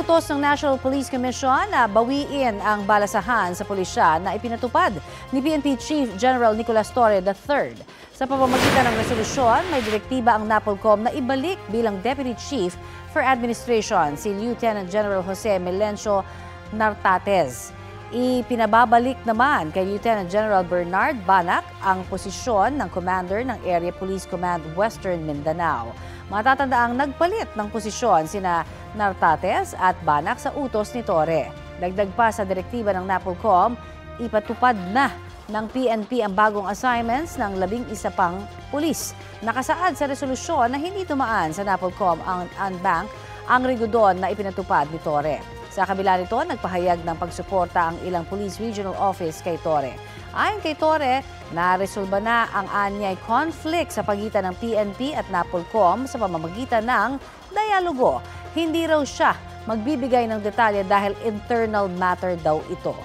Utos ng National Police Commission na bawiin ang balasahan sa pulisya na ipinatupad ni PNP Chief General Nicolas Torre III. Sa pamamagitan ng resolusyon, may direktiba ang NAPOLCOM na ibalik bilang Deputy Chief for Administration si Lieutenant General Jose Melencio Nartates. Ipinababalik naman kay Lieutenant General Bernard Banac ang posisyon ng Commander ng Area Police Command Western Mindanao. Matatandaang nagpalit ng posisyon sina Nartates at Banac sa utos ni Torre. Dagdag pa sa direktiba ng NAPOLCOM, ipatupad na ng PNP ang bagong assignments ng 11 pang pulis. Nakasaad sa resolusyon na hindi tumaan sa NAPOLCOM ang unbank ang rigudon na ipinatupad ni Torre. Sa kabila nito, nagpahayag ng pagsuporta ang ilang Police Regional Office kay Torre. Ayon kay Torre, naresolba na ang anyay conflict sa pagitan ng PNP at NAPOLCOM sa pamamagitan ng dialogo. Hindi raw siya magbibigay ng detalye dahil internal matter daw ito.